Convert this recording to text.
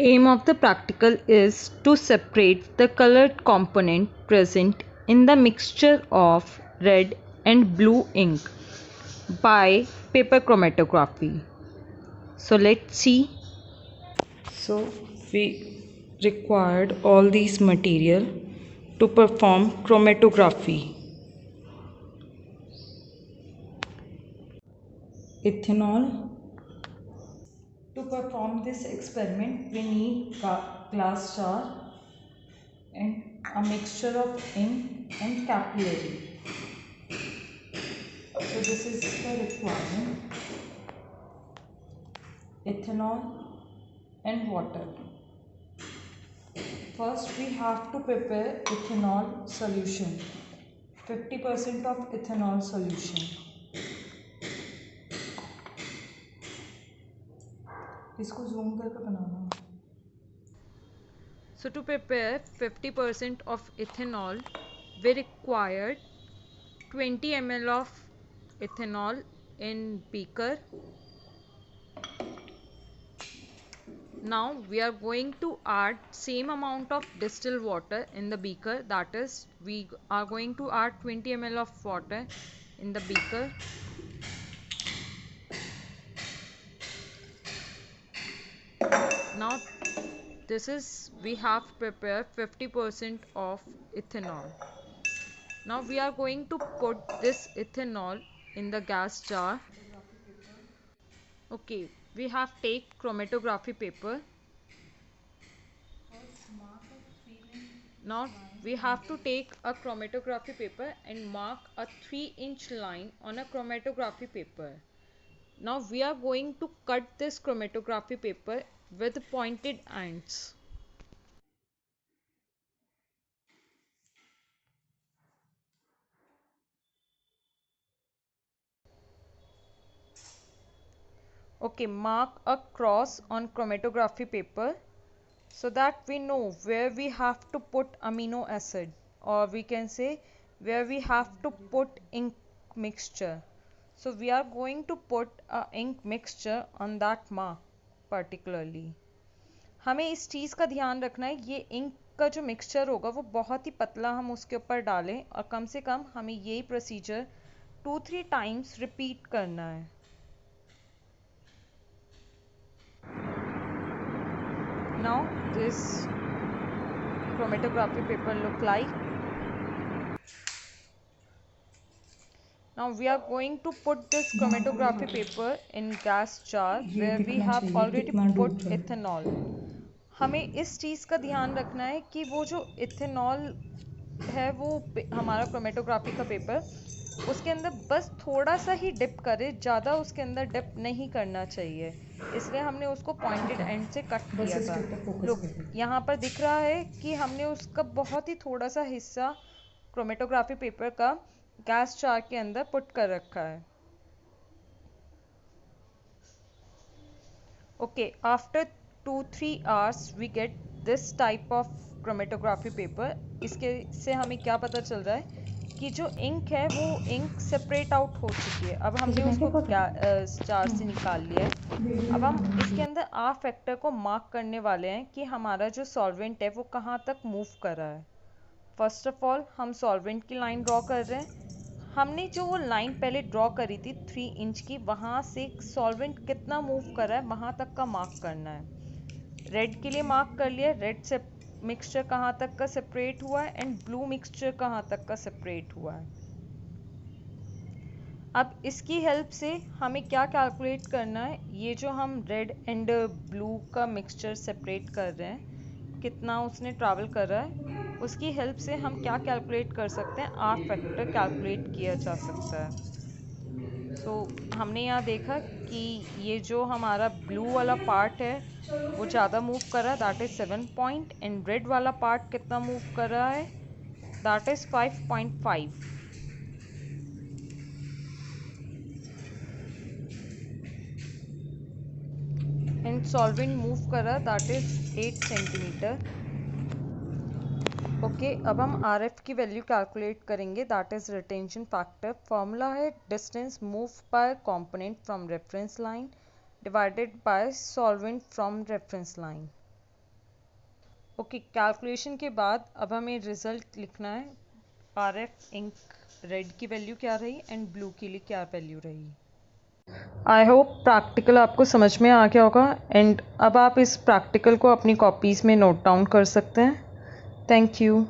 Aim of the practical is to separate the colored component present in the mixture of red and blue ink by paper chromatography. So let's see. So we required all these material to perform chromatography. Ethanol. To perform this experiment, we need glass jar and a mixture of ink and capillary. So this is the requirement: ethanol and water. First we have to prepare ethanol solution. 50% of ethanol solution. इसको zoom करके बनाना. So to prepare 50% of ethanol, we required 20 ml of ethanol in beaker. Now we are going to add same amount of distilled water in the beaker, that is we are going to add 20 ml of water in the beaker. Now this is, we have prepared 50% of ethanol. Now we are going to put this ethanol in the gas jar. Okay, we have take chromatography paper. Now we have to take a chromatography paper and mark a 3-inch line on a chromatography paper. Now we are going to cut this chromatography paper with pointed ends. Okay, mark a cross on chromatography paper so that we know where we have to put amino acid, or we can say where we have to put ink mixture. So we are going to put a ink mixture on that mark particularly. हमें इस चीज़ का ध्यान रखना है, ये ink का जो mixture होगा वो बहुत ही पतला हम उसके ऊपर डालें, और कम से कम हमें यही प्रोसीजर 2-3 टाइम्स रिपीट करना है. Now this chromatography paper look like. Now we are going to put this chromatography paper in gas jar where we have already put ethanol. हमें इस चीज़ का ध्यान रखना है कि वो जो इथेनॉल है वो हमारा क्रोमेटोग्राफी का पेपर उसके अंदर बस थोड़ा सा ही डिप करे, ज़्यादा उसके अंदर डिप नहीं करना चाहिए, इसलिए हमने उसको पॉइंटेड एंड से कट किया था. लुक, यहाँ पर दिख रहा है कि हमने उसका बहुत ही थोड़ा सा हिस्सा क्रोमेटोग्राफी पेपर का गैस जार के अंदर पुट कर रखा है. Okay, after 2-3 hours we get this type of chromatography paper. इसके से हमें क्या पता चल रहा है कि जो इंक है वो इंक सेपरेट आउट हो चुकी है. अब हमने उसको जार से निकाल लिया है. अब हम इसके अंदर आर फैक्टर को मार्क करने वाले हैं कि हमारा जो सॉल्वेंट है वो कहाँ तक मूव कर रहा है. फर्स्ट ऑफ ऑल हम सॉल्वेंट की लाइन ड्रॉ कर रहे हैं. हमने जो वो लाइन पहले ड्रॉ करी थी 3 इंच की, वहाँ से सॉल्वेंट कितना मूव कर रहा है वहाँ तक का मार्क करना है. रेड के लिए मार्क कर लिया, रेड से मिक्सचर कहाँ तक का सेपरेट हुआ है एंड ब्लू मिक्सचर कहाँ तक का सेपरेट हुआ है. अब इसकी हेल्प से हमें क्या कैलकुलेट करना है, ये जो हम रेड एंड ब्लू का मिक्सचर सेपरेट कर रहे हैं कितना उसने ट्रैवल कर रहा है, उसकी हेल्प से हम क्या कैलकुलेट कर सकते हैं, आर फैक्टर कैलकुलेट किया जा सकता है. सो हमने यहाँ देखा कि ये जो हमारा ब्लू वाला पार्ट है वो ज़्यादा मूव कर रहा है, that is 7 point, and red वाला पार्ट कितना मूव कर रहा है, that is 5.5. And solvent move कर रहा है दैट इज़ 8 सेंटीमीटर. ओके, अब हम आर एफ की वैल्यू कैलकुलेट करेंगे, that is retention factor. Formula है distance move by component from reference line divided by solvent from reference line. Okay, calculation के बाद अब हमें रिजल्ट लिखना है। RF इंक रेड की वैल्यू क्या रही एंड ब्लू के लिए क्या वैल्यू रही। आई होप प्रैक्टिकल आपको समझ में आ गया होगा एंड अब आप इस प्रैक्टिकल को अपनी कॉपीज़ में नोट डाउन कर सकते हैं। Thank you.